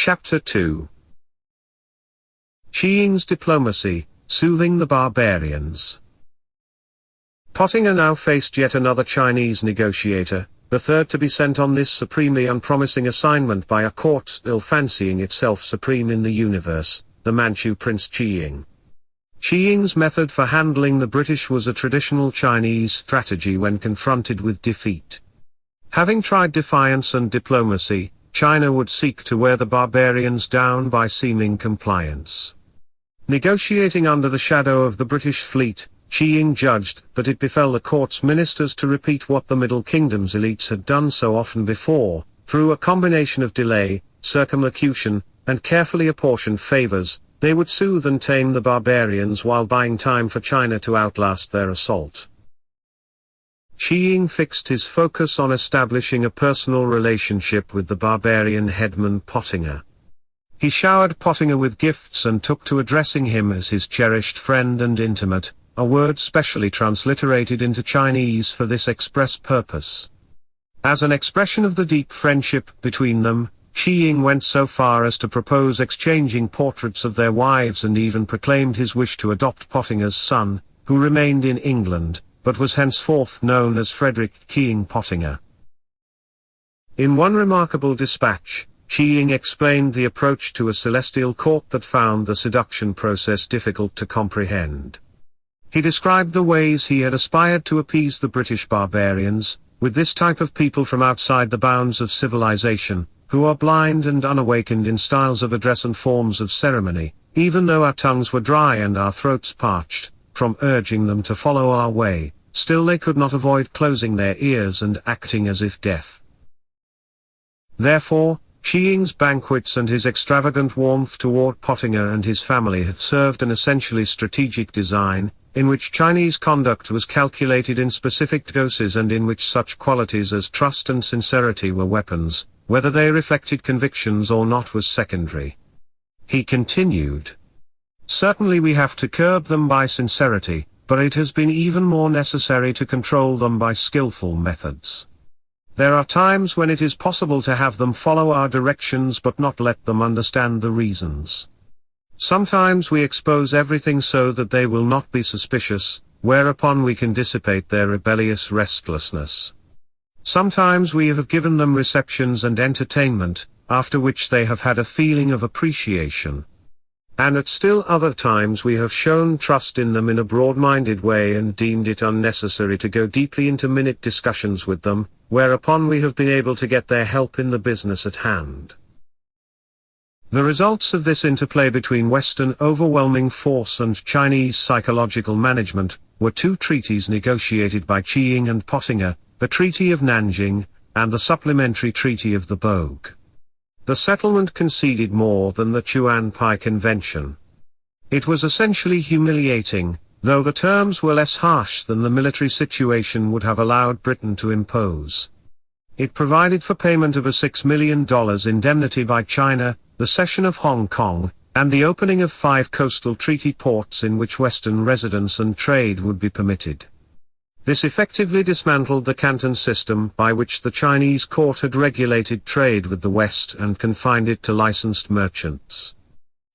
Chapter 2. Qiying's diplomacy, soothing the barbarians. Pottinger now faced yet another Chinese negotiator, the third to be sent on this supremely unpromising assignment by a court still fancying itself supreme in the universe, the Manchu Prince Qiying. Qiying's method for handling the British was a traditional Chinese strategy when confronted with defeat. Having tried defiance and diplomacy, China would seek to wear the barbarians down by seeming compliance. Negotiating under the shadow of the British fleet, Qiying judged that it befell the court's ministers to repeat what the Middle Kingdom's elites had done so often before, through a combination of delay, circumlocution, and carefully apportioned favors. They would soothe and tame the barbarians while buying time for China to outlast their assault. Qiying fixed his focus on establishing a personal relationship with the barbarian headman Pottinger. He showered Pottinger with gifts and took to addressing him as his cherished friend and intimate, a word specially transliterated into Chinese for this express purpose. As an expression of the deep friendship between them, Qiying went so far as to propose exchanging portraits of their wives and even proclaimed his wish to adopt Pottinger's son, who remained in England, but was henceforth known as Frederick Qiying Pottinger. In one remarkable dispatch, Qiying explained the approach to a celestial court that found the seduction process difficult to comprehend. He described the ways he had aspired to appease the British barbarians, with this type of people from outside the bounds of civilization, who are blind and unawakened in styles of address and forms of ceremony, even though our tongues were dry and our throats parched, from urging them to follow our way, still they could not avoid closing their ears and acting as if deaf. Therefore, Qiying's banquets and his extravagant warmth toward Pottinger and his family had served an essentially strategic design, in which Chinese conduct was calculated in specific doses and in which such qualities as trust and sincerity were weapons. Whether they reflected convictions or not was secondary. He continued. Certainly we have to curb them by sincerity, but it has been even more necessary to control them by skillful methods. There are times when it is possible to have them follow our directions but not let them understand the reasons. Sometimes we expose everything so that they will not be suspicious, whereupon we can dissipate their rebellious restlessness. Sometimes we have given them receptions and entertainment, after which they have had a feeling of appreciation. And at still other times we have shown trust in them in a broad-minded way and deemed it unnecessary to go deeply into minute discussions with them, whereupon we have been able to get their help in the business at hand. The results of this interplay between Western overwhelming force and Chinese psychological management were two treaties negotiated by Qiying and Pottinger, the Treaty of Nanjing, and the supplementary Treaty of the Bogue. The settlement conceded more than the Chuan-Pai Convention. It was essentially humiliating, though the terms were less harsh than the military situation would have allowed Britain to impose. It provided for payment of a $6 million indemnity by China, the cession of Hong Kong, and the opening of 5 coastal treaty ports in which Western residence and trade would be permitted. This effectively dismantled the Canton system by which the Chinese court had regulated trade with the West and confined it to licensed merchants.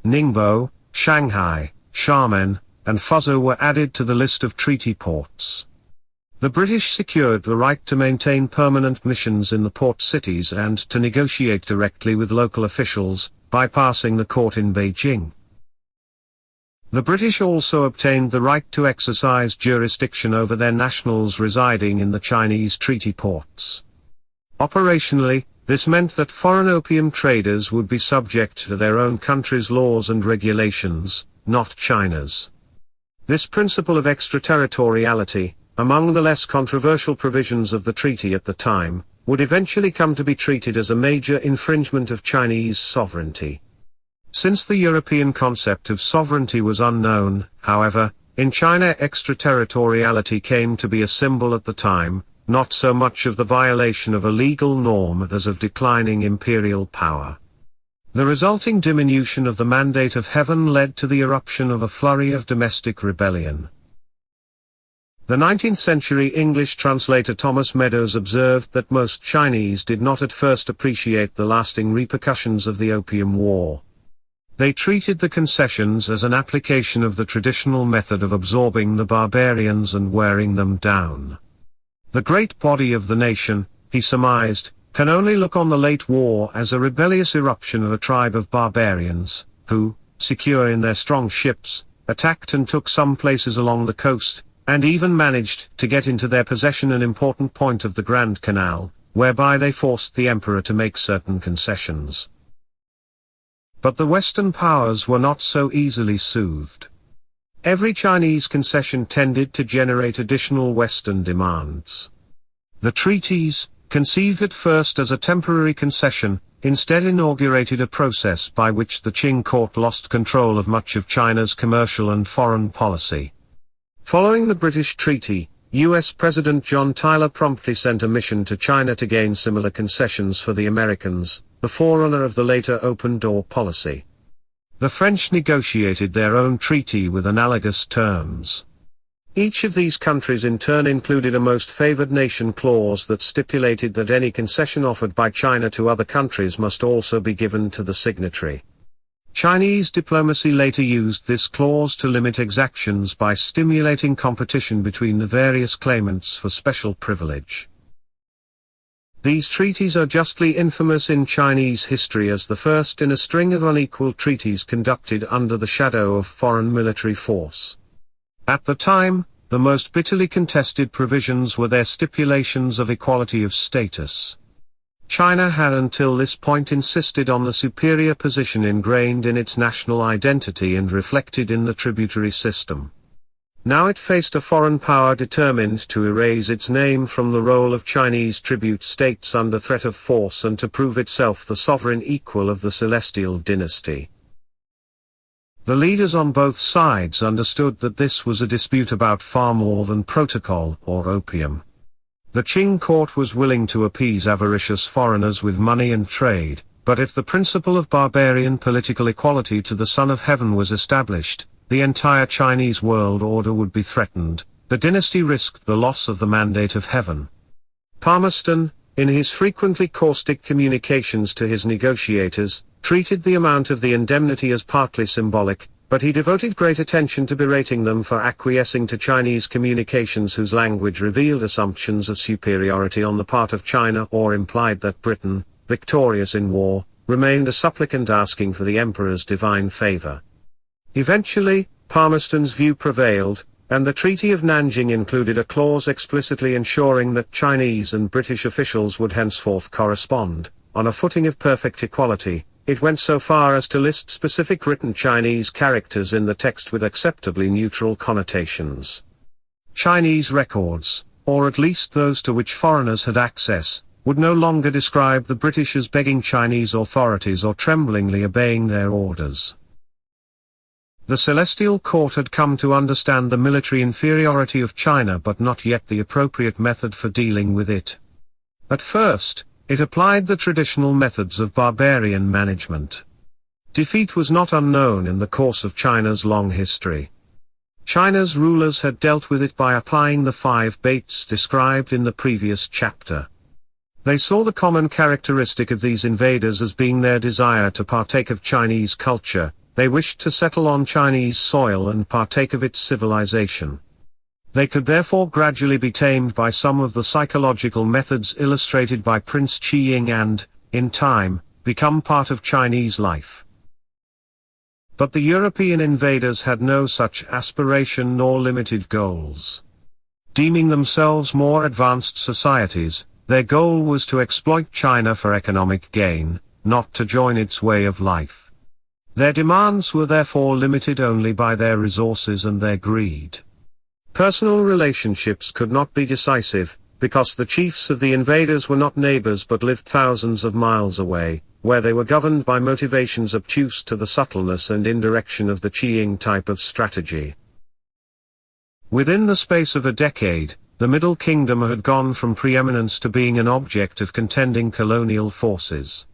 Ningbo, Shanghai, Xiamen, and Fuzhou were added to the list of treaty ports. The British secured the right to maintain permanent missions in the port cities and to negotiate directly with local officials, bypassing the court in Beijing. The British also obtained the right to exercise jurisdiction over their nationals residing in the Chinese treaty ports. Operationally, this meant that foreign opium traders would be subject to their own country's laws and regulations, not China's. This principle of extraterritoriality, among the less controversial provisions of the treaty at the time, would eventually come to be treated as a major infringement of Chinese sovereignty. Since the European concept of sovereignty was unknown, however, in China extraterritoriality came to be a symbol at the time, not so much of the violation of a legal norm as of declining imperial power. The resulting diminution of the mandate of heaven led to the eruption of a flurry of domestic rebellion. The 19th century English translator Thomas Meadows observed that most Chinese did not at first appreciate the lasting repercussions of the Opium War. They treated the concessions as an application of the traditional method of absorbing the barbarians and wearing them down. The great body of the nation, he surmised, can only look on the late war as a rebellious eruption of a tribe of barbarians, who, secure in their strong ships, attacked and took some places along the coast, and even managed to get into their possession an important point of the Grand Canal, whereby they forced the emperor to make certain concessions. But the Western powers were not so easily soothed. Every Chinese concession tended to generate additional Western demands. The treaties, conceived at first as a temporary concession, instead inaugurated a process by which the Qing court lost control of much of China's commercial and foreign policy. Following the British treaty, U.S. President John Tyler promptly sent a mission to China to gain similar concessions for the Americans, the forerunner of the later open-door policy. The French negotiated their own treaty with analogous terms. Each of these countries in turn included a most favored nation clause that stipulated that any concession offered by China to other countries must also be given to the signatory. Chinese diplomacy later used this clause to limit exactions by stimulating competition between the various claimants for special privilege. These treaties are justly infamous in Chinese history as the first in a string of unequal treaties conducted under the shadow of foreign military force. At the time, the most bitterly contested provisions were their stipulations of equality of status. China had until this point insisted on the superior position ingrained in its national identity and reflected in the tributary system. Now it faced a foreign power determined to erase its name from the roll of Chinese tribute states under threat of force and to prove itself the sovereign equal of the Celestial dynasty. The leaders on both sides understood that this was a dispute about far more than protocol or opium. The Qing court was willing to appease avaricious foreigners with money and trade, but if the principle of barbarian political equality to the Son of Heaven was established, the entire Chinese world order would be threatened. The dynasty risked the loss of the mandate of heaven. Palmerston, in his frequently caustic communications to his negotiators, treated the amount of the indemnity as partly symbolic, but he devoted great attention to berating them for acquiescing to Chinese communications whose language revealed assumptions of superiority on the part of China or implied that Britain, victorious in war, remained a supplicant asking for the emperor's divine favor. Eventually, Palmerston's view prevailed, and the Treaty of Nanjing included a clause explicitly ensuring that Chinese and British officials would henceforth correspond, on a footing of perfect equality. It went so far as to list specific written Chinese characters in the text with acceptably neutral connotations. Chinese records, or at least those to which foreigners had access, would no longer describe the British as begging Chinese authorities or tremblingly obeying their orders. The Celestial Court had come to understand the military inferiority of China but not yet the appropriate method for dealing with it. At first, it applied the traditional methods of barbarian management. Defeat was not unknown in the course of China's long history. China's rulers had dealt with it by applying the 5 baits described in the previous chapter. They saw the common characteristic of these invaders as being their desire to partake of Chinese culture. They wished to settle on Chinese soil and partake of its civilization. They could therefore gradually be tamed by some of the psychological methods illustrated by Prince Qiying and, in time, become part of Chinese life. But the European invaders had no such aspiration nor limited goals. Deeming themselves more advanced societies, their goal was to exploit China for economic gain, not to join its way of life. Their demands were therefore limited only by their resources and their greed. Personal relationships could not be decisive, because the chiefs of the invaders were not neighbors but lived thousands of miles away, where they were governed by motivations obtuse to the subtleness and indirection of the Qiying type of strategy. Within the space of a decade, the Middle Kingdom had gone from preeminence to being an object of contending colonial forces.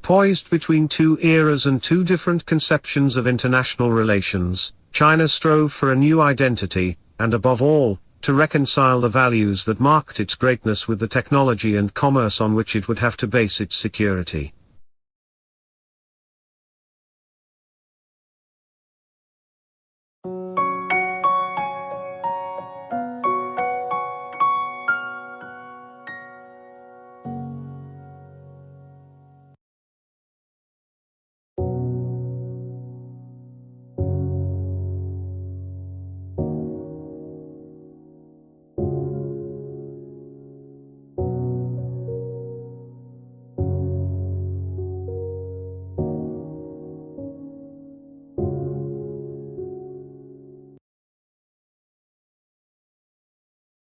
Poised between 2 eras and 2 different conceptions of international relations, China strove for a new identity, and above all, to reconcile the values that marked its greatness with the technology and commerce on which it would have to base its security.